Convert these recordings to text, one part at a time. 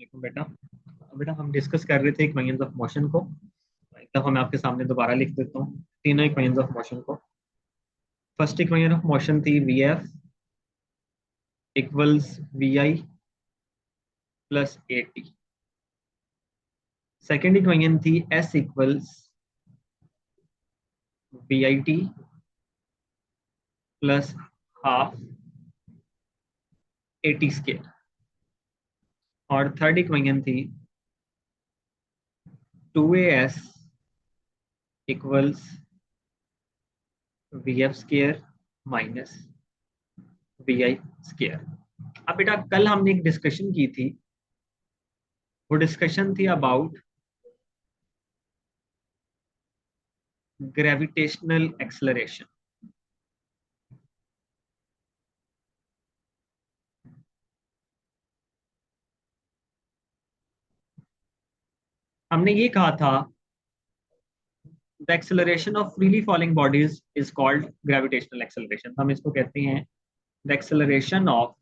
वालेकुम बेटा। बेटा हम डिस्कस कर रहे थे इक्वेशंस ऑफ मोशन को। एक दफा मैं आपके सामने दोबारा लिख देता हूँ तीनों इक्वेशंस ऑफ मोशन को। फर्स्ट इक्वेशन ऑफ मोशन थी v F equals we I plus a t. Second equation थी s equals we I T plus half a t square. और थर्ड इक्वेशन थी two a s equals V F square minus we I square. अब बेटा कल हमने एक discussion की थी, वो डिस्कशन थी अबाउट ग्रेविटेशनल एक्सेलरेशन। हमने ये कहा था the acceleration of freely falling bodies is called gravitational acceleration. हम इसको कहते हैं the acceleration of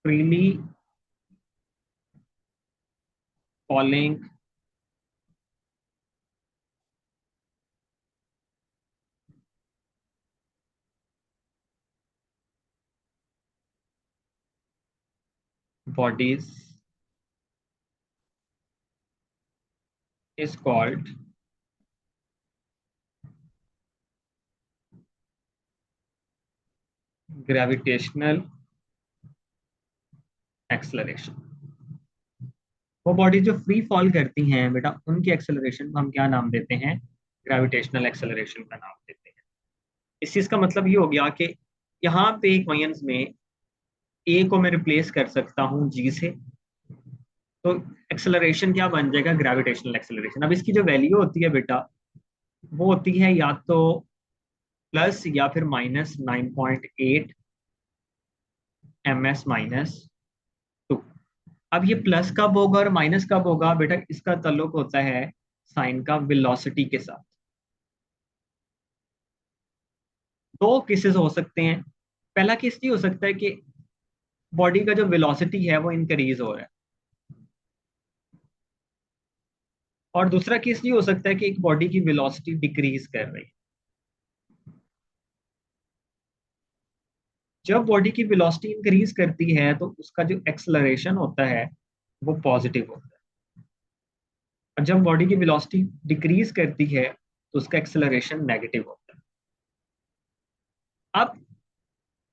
freely falling bodies is called gravitational acceleration। वो बॉडी जो फ्री फॉल करती हैं बेटा, उनकी एक्सेलरेशन को हम क्या नाम देते हैं? ग्रेविटेशनल एक्सेलरेशन का नाम देते हैं। इस चीज का मतलब ये हो गया कि यहाँ पे इक्वेशंस में ए को मैं रिप्लेस कर सकता हूँ जी से, तो एक्सेलरेशन क्या बन जाएगा? Gravitational acceleration. अब इसकी जो वैल्यू होती है बेटा, वो होती है या तो प्लस या फिर माइनस 9.8 ms माइनस 2। अब ये प्लस कब होगा और माइनस कब होगा बेटा? इसका ताल्लुक होता है साइन का वेलोसिटी के साथ। दो केसेस हो सकते हैं। पहला केस ये हो सकता है कि बॉडी का जो वेलोसिटी है वो इंक्रीज हो रहा है, और दूसरा केस ये हो सकता है कि एक बॉडी की वेलोसिटी डिक्रीज कर रही है। जब बॉडी की वेलोसिटी इंक्रीज करती है तो उसका जो एक्सेलरेशन होता है वो पॉजिटिव होता है, और जब बॉडी की वेलोसिटी डिक्रीज करती है तो उसका एक्सेलरेशन नेगेटिव होता है। अब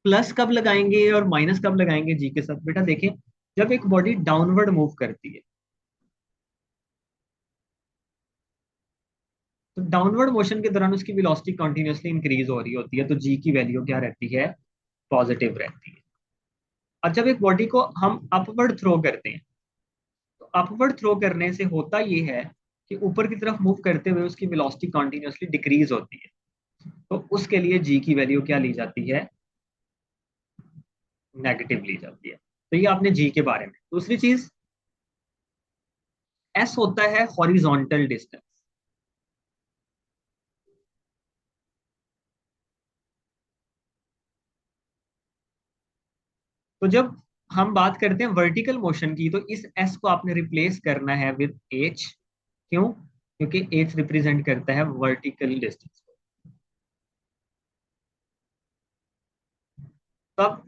प्लस कब लगाएंगे और माइनस कब लगाएंगे जी के साथ? बेटा देखें, जब एक बॉडी डाउनवर्ड मूव करती है तो डाउनवर्ड मोशन के दौरान उसकी वेलोसिटी कंटिन्यूअसली इंक्रीज हो रही होती है, तो जी की वैल्यू क्या रहती है? पॉजिटिव रहती है। और जब एक बॉडी को हम अपवर्ड थ्रो करते हैं तो अपवर्ड थ्रो करने से होता ये है कि ऊपर की तरफ मूव करते हुए उसकी वेलोसिटी कंटिन्यूअसली डिक्रीज होती है, तो उसके लिए जी की वैल्यू क्या ली जाती है? नेगेटिव ली जाती है। तो ये आपने जी के बारे में। दूसरी चीज, एस होता है हॉरिजॉन्टल डिस्टेंस। तो जब हम बात करते हैं वर्टिकल मोशन की, तो इस एस को आपने रिप्लेस करना है विद एच। क्यों? क्योंकि एच रिप्रेजेंट करता है वर्टिकल डिस्टेंस। तो अब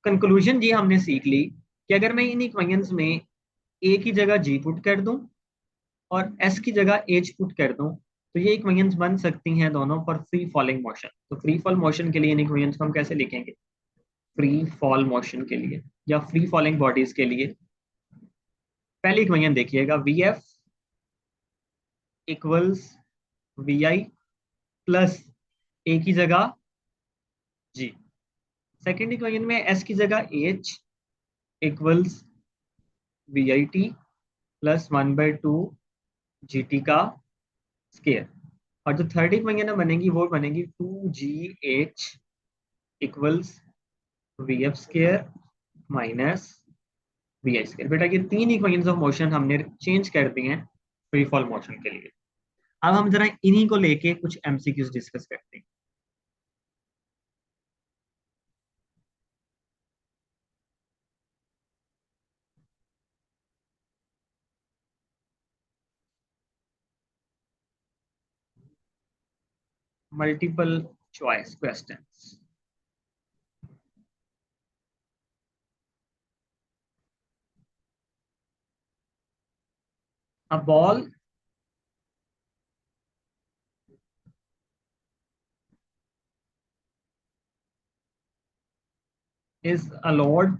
कंक्लूजन ये हमने सीख ली कि अगर मैं इन इक्वेशंस में ए की जगह जी पुट कर दूं और एस की जगह एच पुट कर दूं, तो ये इक्वेशंस बन सकती हैं दोनों फॉर फ्री फॉलिंग मोशन। तो फ्री फॉल मोशन के लिए इन इक्वेशंस को हम कैसे लिखेंगे? फ्री फॉल मोशन के लिए या फ्री फॉलिंग बॉडीज के लिए पहली इक्वेशन देखिएगा, V F equals we I plus A की जगह जी। सेकेंड इक्वेशन में एस की जगह H equals we I T plus 1/2 G T का स्केयर। और जो थर्ड इक्वेशन बनेगी वो बनेगी 2GH equals V F square minus we I square. बेटा ये तीन इक्वेशंस ऑफ मोशन हमने चेंज कर दी हैं फ्री फॉल मोशन के लिए। अब हम जरा इन्हीं को लेके कुछ एमसीक्यूज डिस्कस करते हैं। Multiple choice questions. A ball is allowed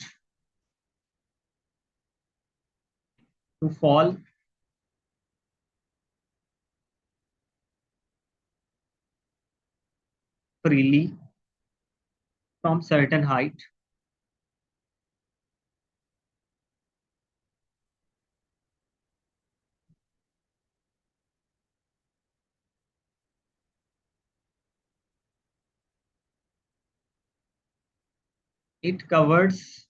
to fall freely from certain height. It covers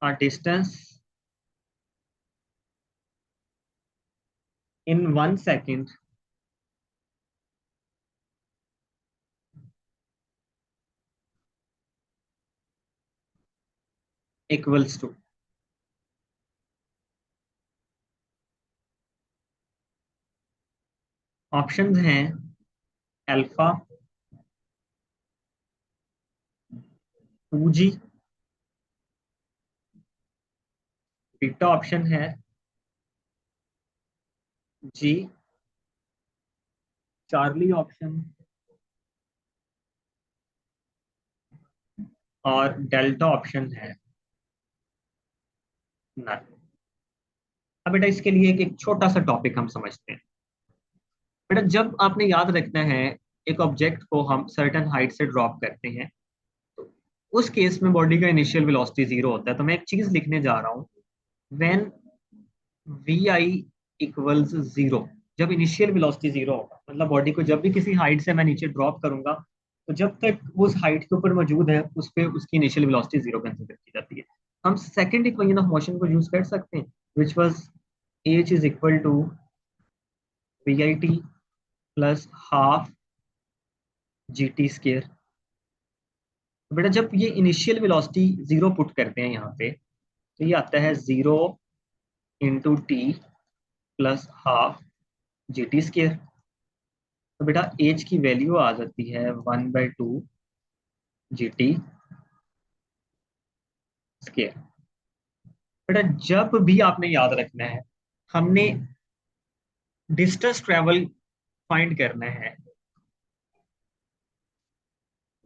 a distance in 1 second equals to। Options हैं अल्फा, 2G, बीटा ऑप्शन है जी, चार्ली ऑप्शन और डेल्टा ऑप्शन है none. अब बेटा इसके लिए एक छोटा सा टॉपिक हम समझते हैं। बेटा जब आपने याद रखना है, एक ऑब्जेक्ट को हम सर्टेन हाइट से ड्रॉप करते हैं, तो उस केस में बॉडी का इनिशियल वेलोसिटी जीरो होता है। तो मैं एक चीज लिखने जा रहा हूँ, when V I equals zero, जब इनिशियल वेलोसिटी जीरो होगा, मतलब बॉडी को जब भी किसी हाइट से मैं नीचे ड्रॉप करूंगा, तो जब तक वो उस हाइट के ऊपर मौजूद है उस पे उसकी इनिशियल वेलोसिटी जीरो कंसीडर की जाती है। हम सेकंड इक्वेशन ऑफ मोशन को यूज कर सकते हैं, which was H is equal to V I T plus half G T square. तो बेटा जब ये इनिशियल वेलोसिटी जीरो पुट करते हैं यहाँ पे, तो ये आता है zero into T plus half G T square. तो बेटा एच की वैल्यू आ जाती है 1/2 जी टी स्केयर। बेटा जब भी आपने याद रखना है, हमने डिस्टेंस ट्रेवल फाइंड करना है,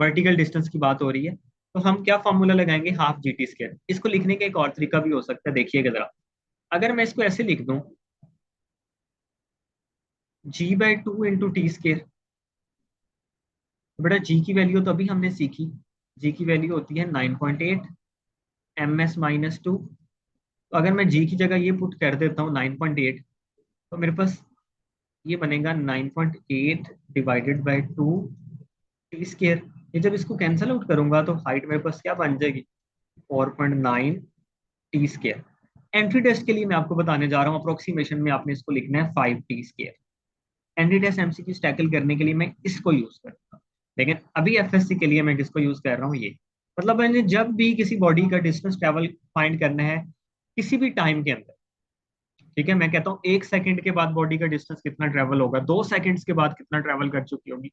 वर्टिकल डिस्टेंस की बात हो रही है, तो हम क्या फॉर्मूला लगाएंगे, हाफ जी टी स्केयर। इसको लिखने का एक और तरीका भी हो सकता है, देखिएगा जरा। अगर मैं इसको ऐसे लिख दूं, g/2 इंटू टी स्केयर, तो बेटा जी की वैल्यू तो अभी हमने सीखी, जी की वैल्यू होती है 9.8 ms-2। तो अगर मैं जी की जगह ये पुट कर देता हूँ 9.8, तो मेरे पास ये बनेगा 9.8 डिवाइडेड बाई 2 टी स्केयर। ये जब इसको कैंसिल आउट करूंगा तो हाइट मेरे पास क्या बन जाएगी, 4.9 टी स्केयर। एंट्री टेस्ट के लिए मैं आपको बताने जा रहा हूँ, अप्रोक्सीमेशन में आपने इसको लिखना है 5 T square. Entry test MCQ tackle करने के लिए मैं इसको यूज करूंगा, लेकिन अभी एफएससी के लिए मैं किसको यूज कर रहा हूँ, ये। मतलब मैंने जब भी किसी बॉडी का डिस्टेंस ट्रेवल फाइंड करना है किसी भी टाइम के अंदर, ठीक है, मैं कहता हूँ 1 सेकंड के बाद बॉडी का डिस्टेंस कितना ट्रेवल होगा, 2 सेकंड्स के बाद कितना ट्रेवल कर चुकी होगी,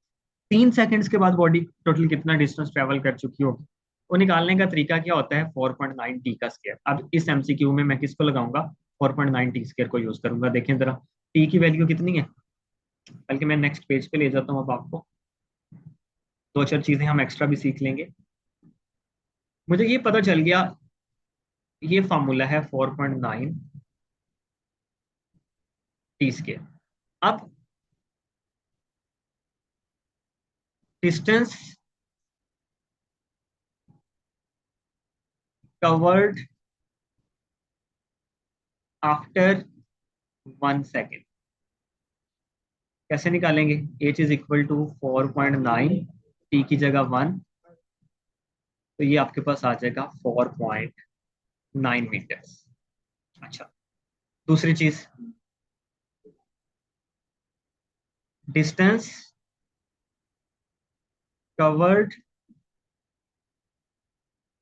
3 सेकंड्स के बाद बॉडी टोटल कितना डिस्टेंस ट्रेवल कर चुकी होगी, वो निकालने का तरीका क्या होता है, 4.9 टी का स्क्वायर। अब इस एमसीक्यू में मैं किसको लगाऊंगा, 4.9 टी स्क्वायर को यूज करूंगा। देखें जरा टी की वैल्यू कितनी है, बल्कि मैं नेक्स्ट पेज पे ले जाता हूँ अब आपको, दो चार चीजें हम एक्स्ट्रा भी सीख लेंगे। मुझे ये पता चल गया, ये फॉर्मूला है 4.9 टी स्क्वायर। अब डिस्टेंस कवर्ड आफ्टर 1 सेकेंड कैसे निकालेंगे, H is equal to 4.9, T की जगह 1, तो ये आपके पास आ जाएगा 4.9 मीटर्स। अच्छा, दूसरी चीज, distance covered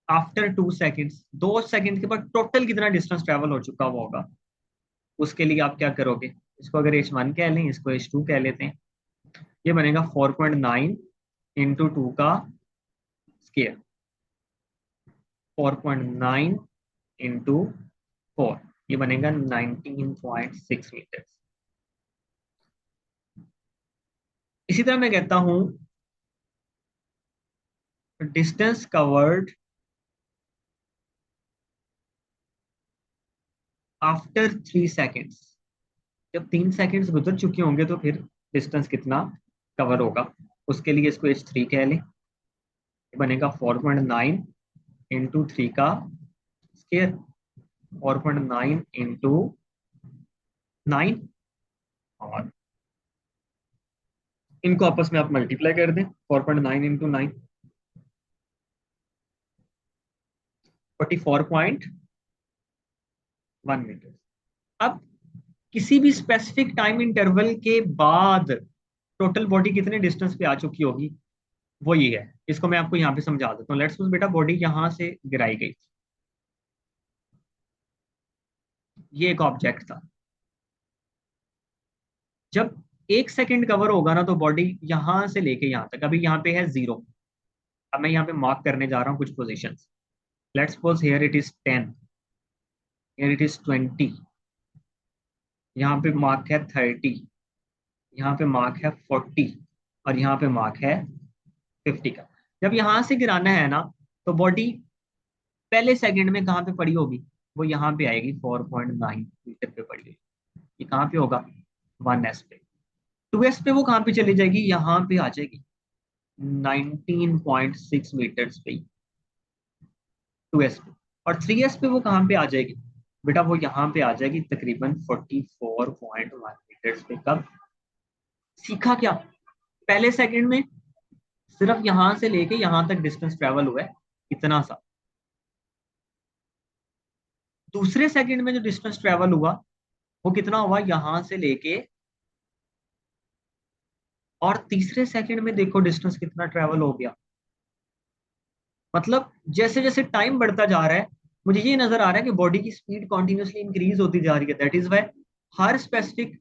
after 2 seconds, 2 second के बाद टोटल कितना डिस्टेंस ट्रेवल हो चुका हुआ होगा, उसके लिए आप क्या करोगे, इसको अगर H1 कह लें, इसको H2 कह लेते हैं। ये बनेगा 4.9 इंटू 2 का स्केयर, 4.9 इंटू 4, ये बनेगा 19.6 मीटर। इसी तरह मैं कहता हूं डिस्टेंस कवर्ड आफ्टर 3 सेकेंड्स। जब 3 सेकेंड्स गुजर चुके होंगे तो फिर डिस्टेंस कितना कवर होगा, उसके लिए इसको H3 कह लें। ये बनेगा 4.9 इंटू 3 का स्केयर, 4.9 इंटू 9, और इनको आपस में आप मल्टीप्लाई कर दें, 4.9 इंटू 9, 44.1 मीटर। अब किसी भी स्पेसिफिक टाइम इंटरवल के बाद टोटल बॉडी कितने डिस्टेंस पे आ चुकी होगी, वो ये है। इसको मैं आपको यहाँ पे समझा देता हूँ। लेट्स सपोज बेटा बॉडी यहाँ से गिराई गई, ये एक ऑब्जेक्ट था। जब 1 सेकेंड कवर होगा ना तो बॉडी यहां से लेके यहां तक, अभी यहाँ पे है 0, अब मैं यहाँ पे मार्क करने जा रहा हूँ कुछ position. Let's suppose here it is 10, here it is 20, यहाँ पे मार्क है 30, यहाँ पे मार्क है 40, और यहाँ पे मार्क है 50 का। जब यहाँ से गिराना है ना तो बॉडी पहले सेकंड में कहाँ पे पड़ी होगी, वो यहाँ पे आएगी, 4.9 मीटर पे पड़ी हुई। ये कहाँ पे होगा, 1s पे। 2s पे वो कहाँ पे चली जाएगी, यहाँ पे आ जाएगी 19.6 मीटर्स पे, 2s पे। और 3s पे वो कहाँ पे आ जाएगी बेटा, वो यहाँ पे आ जाएगी तकरीबन 44.1 मीटर्स पे। कब सीखा क्या, पहले सेकंड में सिर्फ यहां से लेके यहां तक डिस्टेंस ट्रेवल हुआ है इतना सा। दूसरे सेकंड में जो डिस्टेंस ट्रेवल हुआ वो कितना हुआ, यहां से लेके, और तीसरे सेकंड में देखो डिस्टेंस कितना ट्रेवल हो गया। मतलब जैसे जैसे टाइम बढ़ता जा रहा है, मुझे ये नजर आ रहा है कि बॉडी की स्पीड कॉन्टिन्यूसली इंक्रीज होती जा रही है। दैट इज वाई हर स्पेसिफिक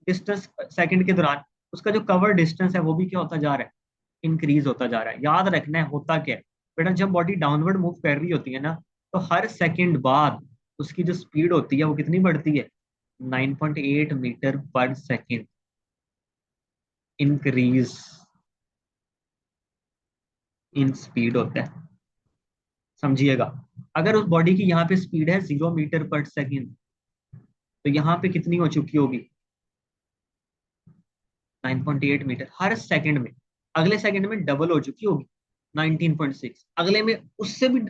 डिस्टेंस सेकंड के दौरान उसका जो कवर डिस्टेंस है वो भी क्या होता जा रहा है, इंक्रीज होता जा रहा है। याद रखना है होता क्या है बेटा, जब बॉडी डाउनवर्ड मूव कर रही होती है ना तो हर सेकंड बाद उसकी जो स्पीड होती है वो कितनी बढ़ती है, 9.8 मीटर पर सेकंड इंक्रीज इन स्पीड होता है। समझिएगा, अगर उस बॉडी की यहाँ पे स्पीड है 0 मीटर पर सेकंड, तो यहाँ पे कितनी हो चुकी होगी, 9.8 मीटर हर सेकंड में। अगले सेकंड में डबल हो चुकी होगी, 19.6, अगले में उससे भी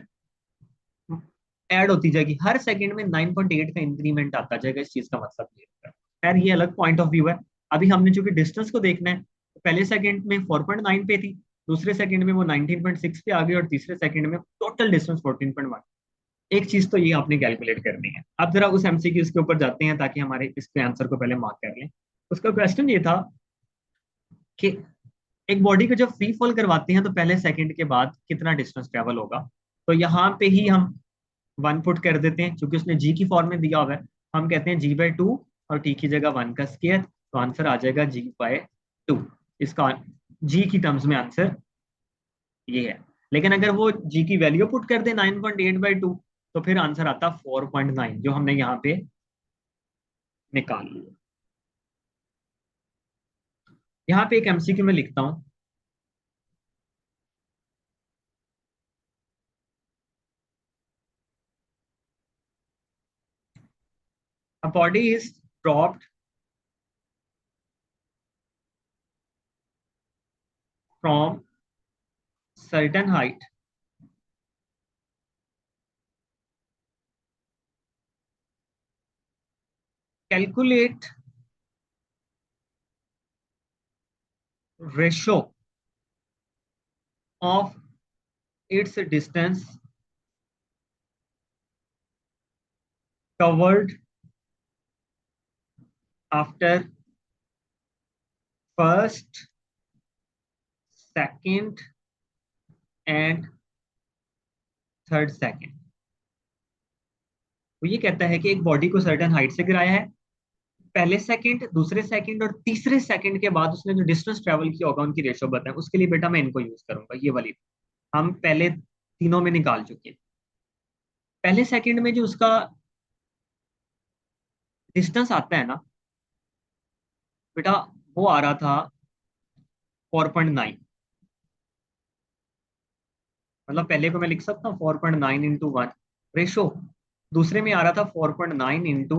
ऐड होती जाएगी। हर सेकंड में 9.8 का इंक्रीमेंट आता जाएगा। इस चीज का मतलब ये है। खैर ये अलग पॉइंट ऑफ व्यू है। अभी हमने चूंकि डिस्टेंस को देखना है, तो पहले सेकंड में 4.9 पे थी, दूसरे सेकंड में वो 19.6 पे आ गई, और तीसरे सेकंड में टोटल डिस्टेंस 14.1। एक चीज तो ये आपने कैलकुलेट करनी है। अब जरा उस एमसीक्यूज के ऊपर जाते हैं ताकि हमारे इसके आंसर को पहले मार्क कर लें। उसका क्वेश्चन ये था कि एक बॉडी को जब फ्री फॉल करवाते हैं तो पहले सेकंड के बाद कितना डिस्टेंस ट्रेवल होगा। तो यहाँ पे ही हम 1 पुट कर देते हैं, क्योंकि उसने जी की फॉर्म में दिया हुआ है। हम कहते हैं g/2 और t की जगह 1 का स्क्वायर, तो आंसर आ जाएगा g/2। इसका जी की टर्म्स में आंसर ये है। लेकिन अगर वो जी की वैल्यू पुट कर दे 9.8/2, तो फिर आंसर आता 4.9, जो हमने यहाँ पे निकाल लिया। यहाँ पे एक एमसीक्यू में लिखता हूँ, a body is dropped from certain height, calculate ratio of its distance covered after first, second and third second. वो ये कहता है कि एक बॉडी को सर्टेन हाइट से गिराया है, पहले सेकंड, दूसरे सेकंड और तीसरे सेकंड के बाद उसने जो डिस्टेंस ट्रेवल किया होगा उनकी रेशो बताएं, उसके लिए बेटा मैं इनको यूज करूंगा, ये वाली। हम पहले तीनों में निकाल चुके हैं। पहले सेकंड में जो उसका डिस्टेंस आता है ना बेटा, वो आ रहा था 4.9। मतलब पहले को मैं लिख सकता हूँ 4.9 × 1 रेशो। दूसरे में आ रहा था 4.9 इंटू,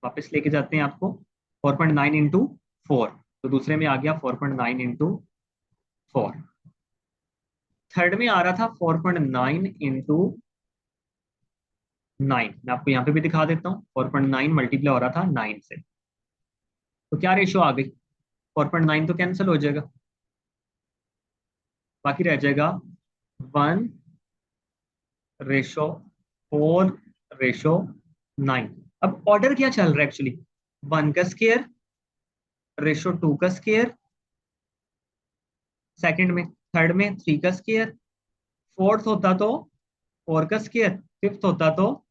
वापस लेके जाते हैं आपको, 4.9 × 4। तो दूसरे में आ गया 4.9 × 4। थर्ड में आ रहा था 4.9 × 9। मैं आपको यहाँ पे भी दिखा देता हूँ, 4.9 मल्टीप्लाई हो रहा था 9 से। तो क्या रेशो आ गई, 4.9 तो कैंसिल हो जाएगा, बाकी रह जाएगा 1:4:9। अब ऑर्डर क्या चल रहा है एक्चुअली, 1 का स्केयर रेशो 2 का स्केयर सेकंड में, थर्ड में 3 का स्केयर, फोर्थ होता तो 4 का स्केयर, फिफ्थ होता तो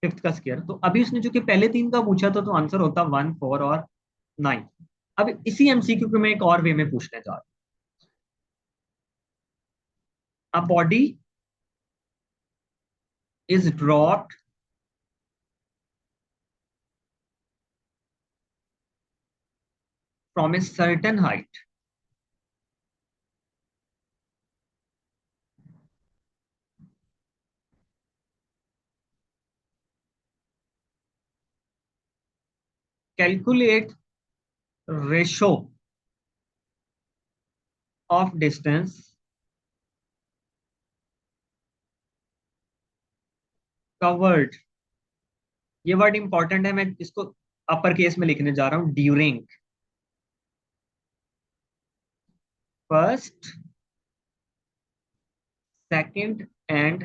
फिफ्थ का स्केयर। तो अभी उसने जो कि पहले तीन का पूछा था, तो आंसर होता 1, 4 और 9। अब इसी एमसीक्यू को मैं एक और वे में पूछने जा रहा हूँ। A body is dropped from a certain height, calculate ratio of distance covered. ये वर्ड इंपॉर्टेंट है, मैं इसको अपर केस में लिखने जा रहा हूं, during first, second and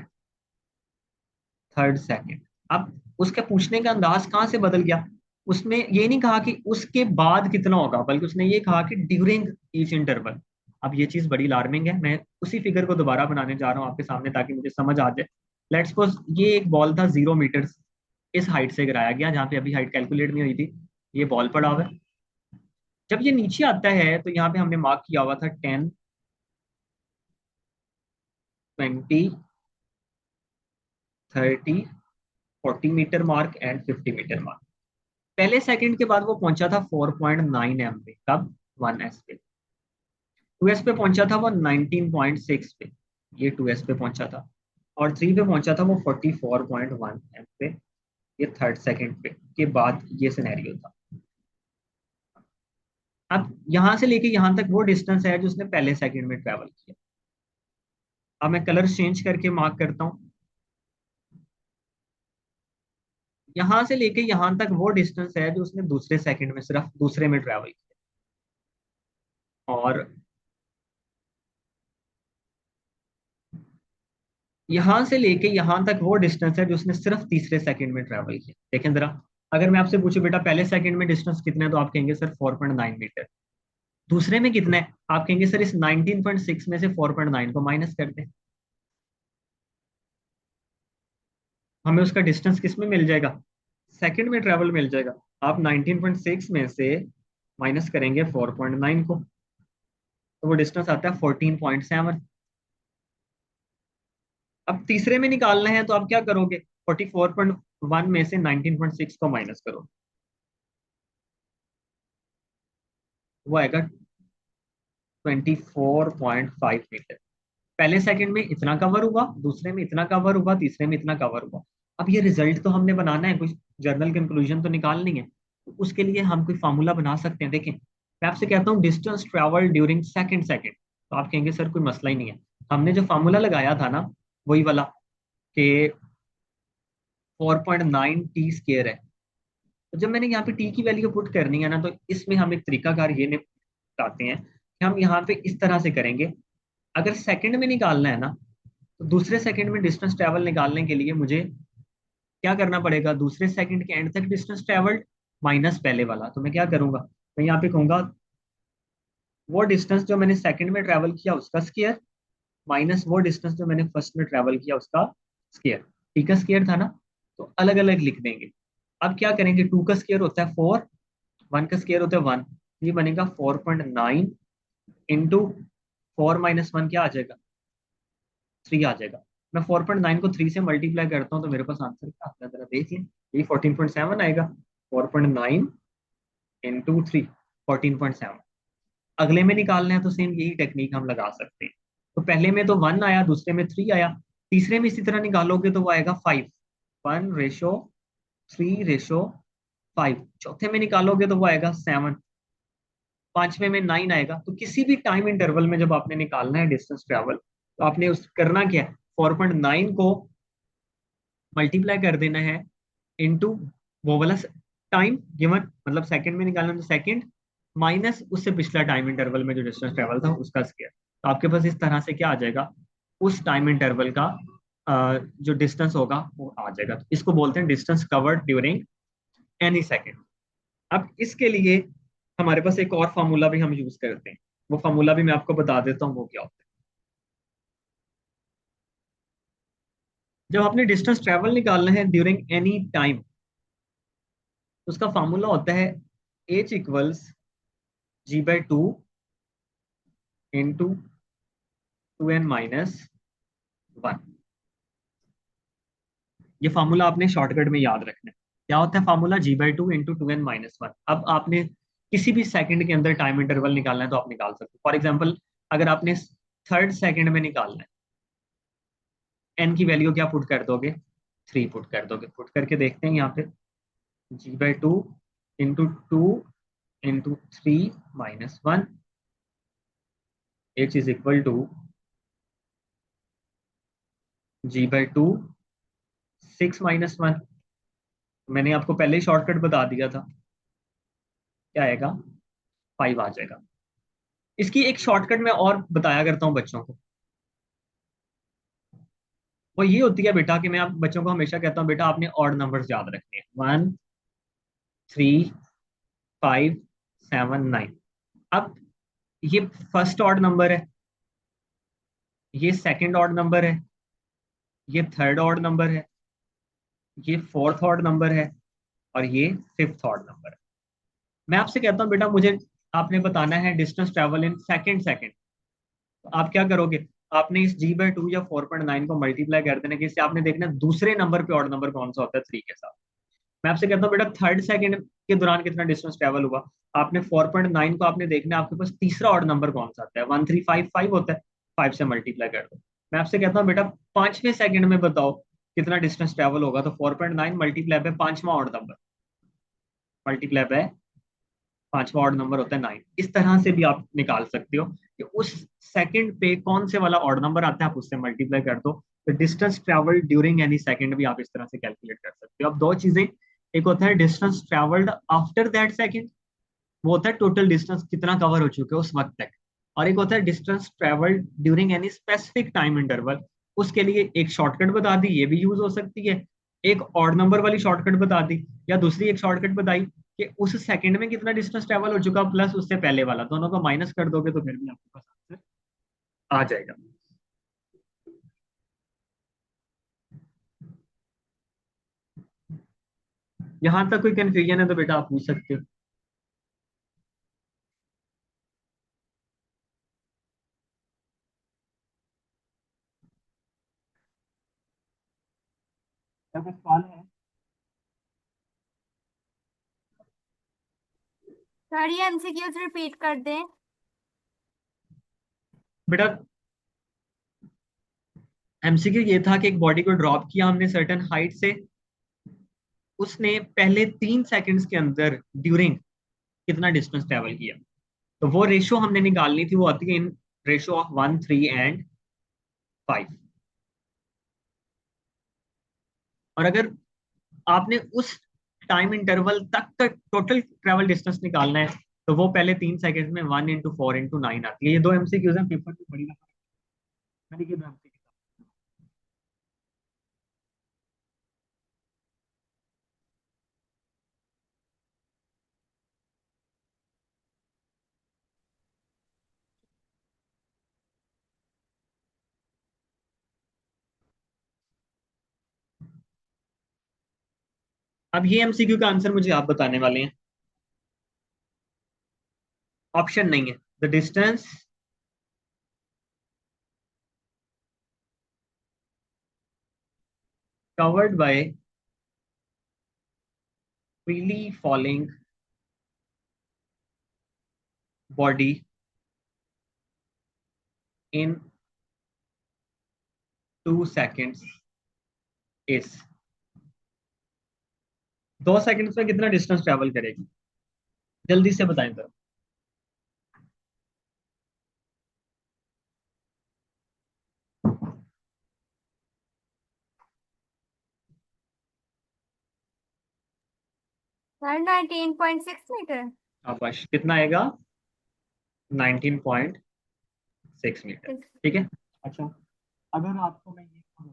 third second. अब उसके पूछने का अंदाज कहाँ से बदल गया, उसने ये नहीं कहा कि उसके बाद कितना होगा, बल्कि उसने ये कहा कि ड्यूरिंग ईच इंटरवल। अब ये चीज बड़ी अलार्मिंग है, मैं उसी फिगर को दोबारा बनाने जा रहा हूँ आपके सामने ताकि मुझे समझ आ जाए। लेट्स सपोज ये एक बॉल था 0 मीटर, इस हाइट से गिराया गया, जहाँ पे अभी हाइट कैलकुलेट नहीं हुई थी। ये बॉल पड़ा हुआ है, जब ये नीचे आता है तो यहाँ पे हमने मार्क किया हुआ था 10, 20, 30, 40 metre mark and 50 metre mark. पहले सेकंड के बाद वो पहुंचा था 4.9 एम पे, कब, 1s पे। 2s पे पहुंचा था वो 19.6 पे, ये 2s पे पहुंचा था। और 3 पे पहुंचा था वो 44.1 एम पे, ये थर्ड सेकंड पे के बाद ये सिनेरियो था। अब यहां से लेके यहां तक वो डिस्टेंस है जो उसने पहले सेकंड में ट्रेवल किया। अब मैं कलर चेंज करके मार्क करता हूँ, यहां से लेके यहां तक वो डिस्टेंस है जो उसने दूसरे सेकंड में, सिर्फ दूसरे में ट्रेवल किया। और यहां से लेके यहां तक वो डिस्टेंस है जो उसने सिर्फ तीसरे सेकंड में ट्रेवल किया। देखें जरा, अगर मैं आपसे पूछूं बेटा पहले सेकंड में डिस्टेंस कितना है, तो आप कहेंगे सर 4.9 मीटर। दूसरे में कितना है, आप कहेंगे सर इस 19.6 में से 4.9 को माइनस कर दें, हमें उसका डिस्टेंस किस में मिल जाएगा, सेकंड में ट्रेवल मिल जाएगा। आप 19.6 में से माइनस करेंगे 4.9 को, तो वो डिस्टेंस आता है 14.7। अब तीसरे में निकालना है तो आप क्या करोगे, 44.1 में से 19.6 को माइनस करो, वो आएगा 24.5 मीटर। पहले सेकंड में इतना कवर हुआ, दूसरे में इतना कवर हुआ, तीसरे में इतना कवर हुआ। अब ये रिजल्ट तो हमने बनाना है, कुछ जर्नल कंक्लूजन तो निकालनी है, तो उसके लिए हम कोई फार्मूला बना सकते हैं। देखें मैं आपसे कहता हूँ distance travel during second second, तो आप कहेंगे सर कोई मसला ही नहीं है। हमने जो फार्मूला लगाया था ना, वही वाला, कि 4.9 t स्केयर है। तो जब मैंने यहाँ पे टी की वैल्यू पुट करनी है ना, तो इसमें हम एक तरीकाकार ये निपटाते हैं कि हम यहाँ पे इस तरह से करेंगे। अगर सेकंड में निकालना है ना, तो दूसरे सेकंड में डिस्टेंस ट्रेवल निकालने के लिए मुझे क्या करना पड़ेगा, दूसरे सेकंड के एंड तक डिस्टेंस ट्रेवल्ड माइनस पहले वाला। तो मैं क्या करूंगा, मैं यहाँ पे कहूंगा वो डिस्टेंस जो मैंने सेकंड में ट्रेवल किया उसका स्केयर, माइनस वो डिस्टेंस जो मैंने फर्स्ट में ट्रेवल किया उसका स्केयर। ठीक है, स्केयर था ना, तो अलग अलग लिख देंगे। अब क्या करेंगे, 2 का स्क्वायर होता है 4, 1 का स्क्वायर होता है 1, ये बनेगा 4.9 इंटू 4 - 1 क्या आ जाएगा, 3 आ जाएगा। मैं 4.9 को 3 से मल्टीप्लाई करता हूँ तो मेरे पास आंसर क्या आता है, जरा देख लें। ये 14.7 आएगा। 4.9 इंटू 3, 14.7। अगले में निकालना है तो सेम यही टेक्निक हम लगा सकते हैं। तो पहले में तो 1 आया, दूसरे में 3 आया, तीसरे में इसी तरह निकालोगे तो वो आएगा 5, 1:3:5। चौथे में निकालोगे तो वो आएगा 7, पांचवे में 9 आएगा। तो किसी भी टाइम इंटरवल में जब आपने निकालना है डिस्टेंस ट्रेवल, तो आपने उस करना क्या है, 4.9 को मल्टीप्लाई कर देना है इनटू वो वाला टाइम गिवन, मतलब सेकंड में निकालना तो सेकंड, माइनस उससे पिछला टाइम इंटरवल में जो डिस्टेंस ट्रेवल था उसका स्क्वायर। तो आपके पास इस तरह से क्या आ जाएगा, उस टाइम इंटरवल का जो डिस्टेंस होगा वो आ जाएगा। तो इसको बोलते हैं distance covered during any second. अब इसके लिए हमारे पास एक और फार्मूला भी हम यूज करते हैं, वो फार्मूला भी मैं आपको बता देता हूँ वो क्या होता है। जब आपने डिस्टेंस ट्रेवल निकालना है ड्यूरिंग एनी टाइम, उसका फार्मूला होता है H equals g/2 into 2n - 1। ये फार्मूला आपने शॉर्टकट में याद रखना है। क्या होता है फार्मूला, g/2 इंटू 2n - 1। अब आपने किसी भी सेकंड के अंदर टाइम इंटरवल निकालना है तो आप निकाल सकते हो। फॉर एग्जाम्पल, अगर आपने थर्ड सेकंड में निकालना है, n की वैल्यू क्या पुट कर दोगे, 3 पुट कर दोगे। पुट करके देखते हैं यहाँ पे, g/2 into 2 into 3 - 1 h is equal to g/2 6 - 1। मैंने आपको पहले ही शॉर्टकट बता दिया था, क्या आएगा, 5 आ जाएगा। इसकी एक शॉर्टकट मैं और बताया करता हूँ बच्चों को, वो ये होती है बेटा कि मैं आप बच्चों को हमेशा कहता हूँ बेटा आपने ऑड नंबर्स याद रखने हैं, 1, 3, 5, 7, 9। अब ये फर्स्ट ऑड नंबर है, ये सेकंड ऑड नंबर है, ये थर्ड ऑड नंबर है, ये फोर्थ ऑड नंबर है, और ये फिफ्थ ऑड नंबर है। मैं आपसे कहता हूँ बेटा मुझे आपने बताना है distance travel in second second, तो आप क्या करोगे, आपने इस g/2 या 4.9 को मल्टीप्लाई कर देना कि इससे आपने देखना है दूसरे नंबर पे ऑड नंबर कौन सा होता है 3 के साथ। मैं आपसे कहता हूँ बेटा थर्ड सेकंड के दौरान कितना डिस्टेंस ट्रेवल हुआ, आपने 4.9 को आपने देखना है आपके पास तीसरा ऑड नंबर कौन सा आता है, 1355 होता है, 5 से मल्टीप्लाई कर दो। मैं आपसे कहता हूँ बेटा पांचवें सेकंड में बताओ कितना डिस्टेंस ट्रेवल होगा, तो 4.9 मल्टीप्लाई पे पांचवा ऑड नंबर, मल्टीप्लाई पे पांचवा ऑड नंबर होता है 9। इस तरह से भी आप निकाल सकते हो कि उस सेकंड पे कौन से वाला ऑड नंबर आता है, आप उससे मल्टीप्लाई कर दो। तो distance travelled during any second भी आप इस तरह से कैलकुलेट कर सकते हो। अब दो चीजें, एक होता है distance travelled after that second, वो होता है टोटल डिस्टेंस कितना कवर हो चुके हैं उस वक्त तक, और एक होता है distance travelled during any specific time interval. उसके लिए एक शॉर्टकट बता दी, ये भी यूज हो सकती है, एक ऑड नंबर वाली शॉर्टकट बता दी, या दूसरी एक शॉर्टकट बताई कि उस सेकंड में कितना डिस्टेंस ट्रेवल हो चुका प्लस उससे पहले वाला, दोनों को माइनस कर दोगे तो फिर भी आपके पास आंसर आ जाएगा। यहां तक कोई कंफ्यूजन है तो बेटा आप पूछ सकते हो। क्या कुछ सवाल है सर ये एमसीक्यूज रिपीट कर दें। बेटा? एमसीक्यू ये था कि एक बॉडी को ड्रॉप किया हमने सर्टेन हाइट से, उसने पहले 3 सेकंड्स के अंदर ड्यूरिंग कितना डिस्टेंस ट्रेवल किया, तो वो रेशो हमने निकालनी थी, वो आती है इन रेशो ऑफ 1, 3 एंड 5। और अगर आपने उस टाइम इंटरवल तक का टोटल ट्रेवल डिस्टेंस निकालना है तो वो पहले 3 सेकंड में 1 × 4 × 9 आती है। ये दो एमसीक्यूज हैं, पेपर में बड़ी दफा मैंने ये दो MCQ अब ये एमसीक्यू का आंसर मुझे आप बताने वाले हैं। ऑप्शन नहीं है। The distance covered by freely falling body in 2 seconds is। 2 seconds में कितना डिस्टेंस ट्रेवल करेगी? जल्दी से बताएं तो। Sir 19.6 metre. शाबाश, कितना आएगा? 19.6 मीटर। ठीक है। अच्छा, अगर आपको मैं ये कहूं,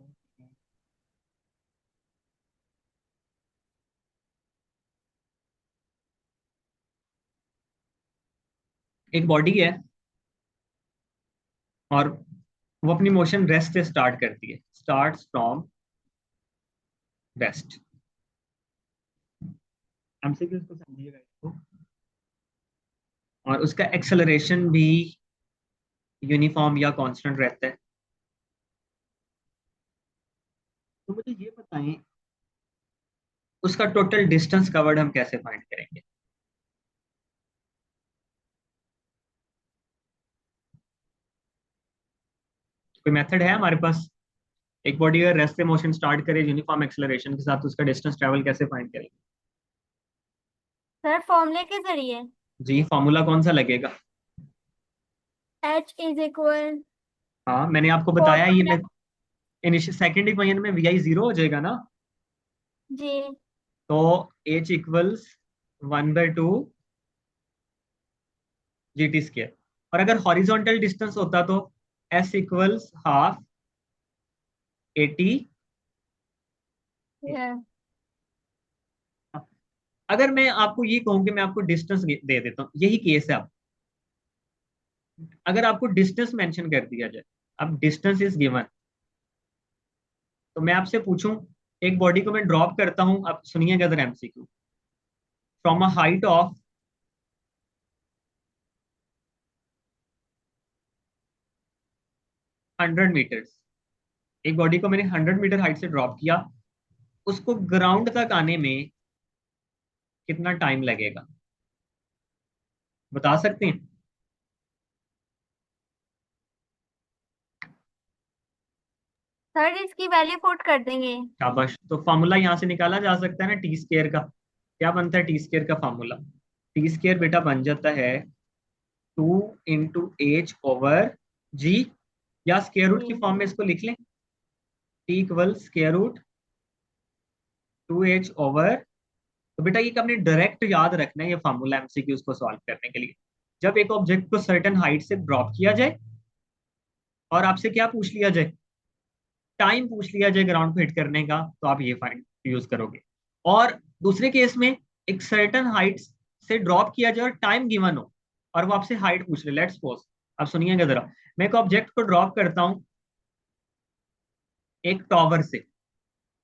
एक बॉडी है और वो अपनी मोशन रेस्ट से स्टार्ट करती है, स्टार्ट्स फ्रॉम रेस्ट। एमसीक्यू को समझिएगा इसको। और उसका एक्सेलरेशन भी यूनिफॉर्म या कांस्टेंट रहता है। तो मुझे ये बताएं, उसका टोटल डिस्टेंस कवर्ड हम कैसे फाइंड करेंगे? कोई मेथड है हमारे पास? एक बॉडी अगर रेस्ट से मोशन स्टार्ट करे यूनिफॉर्म एक्सेलरेशन के साथ, तो उसका डिस्टेंस ट्रेवल कैसे फाइंड करेंगे? सर फॉर्मूले के जरिए। जी, फॉर्मूला कौन सा लगेगा? H इज इक्वल हाँ, मैंने आपको फोर बताया ये बाई। मैं इनिशियल सेकेंड इक्वेशन में वी आई जीरो हो जाएगा ना। जी। तो H equals 1/2 G T square. और अगर हॉरिजॉन्टल डिस्टेंस होता तो एस इक्वल्स हाफ 80। Yeah. अगर मैं आपको ये कहूं कि मैं आपको डिस्टेंस दे देता हूँ, यही केस है। अब अगर आपको डिस्टेंस मेंशन कर दिया जाए, अब डिस्टेंस इज गिवन, तो मैं आपसे पूछूं, एक बॉडी को मैं ड्रॉप करता हूं, अब सुनिएगा जरा MCQ. From a height of 100 metres, एक बॉडी को मैंने 100 मीटर हाइट से ड्रॉप किया, उसको ग्राउंड तक आने में कितना टाइम लगेगा? बता सकते हैं? सर इसकी वैल्यू पुट कर देंगे। शाबाश, तो फॉर्मूला यहाँ से निकाला जा सकता है ना, टी स्केयर का। क्या बनता है टी स्केयर का फॉर्मूला? टी स्केयर बेटा बन जाता है 2 × H/G, या स्केयर रूट की जी। फॉर्म में इसको लिख लें। T equal square root 2H/। तो बेटा ये आपने डायरेक्ट याद रखना है, ये फॉर्मूला एमसीक्यूज को सॉल्व करने के लिए। जब एक ऑब्जेक्ट को सर्टेन हाइट से ड्रॉप किया जाए और आपसे क्या पूछ लिया जाए, टाइम पूछ लिया जाए ग्राउंड को हिट करने का, तो आप ये फाइंड यूज करोगे। और दूसरे केस में एक सर्टेन हाइट से ड्रॉप किया जाए और टाइम गिवन हो, और वो आपसे हाइट पूछ ले, लेट्स सपोज। अब सुनिएगा जरा, मैं एक ऑब्जेक्ट को ड्रॉप करता हूं एक टॉवर से,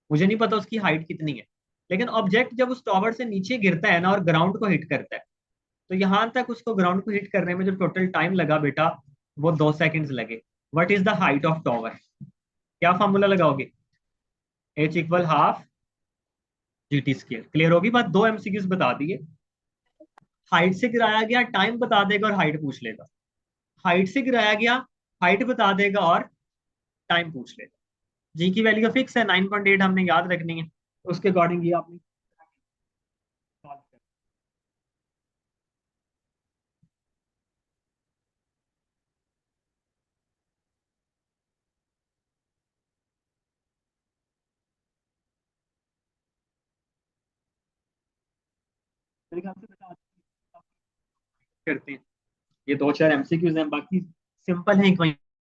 मुझे नहीं पता उसकी हाइट कितनी है, लेकिन ऑब्जेक्ट जब उस टॉवर से नीचे गिरता है ना और ग्राउंड को हिट करता है, तो यहां तक उसको ग्राउंड को हिट करने में जो टोटल टाइम लगा बेटा, वो 2 सेकेंड्स लगे। What is the height of tower? क्या फॉर्मूला लगाओगे? H equal half G T square. Clear होगी बात? 2 एमसीक्यूज बता दिए। हाइट से गिराया गया, टाइम बता देगा और हाइट पूछ लेगा। हाइट से गिराया गया, हाइट बता देगा और टाइम पूछ लेगा। जी की वैल्यू फिक्स है 9.8, हमने याद रखनी है, उसके अकॉर्डिंग ये आपने solve करना है। मेरे ख्याल से बेटा आज करते हैं, ये 2-4 एमसीक्यूज हैं, बाकी सिंपल है।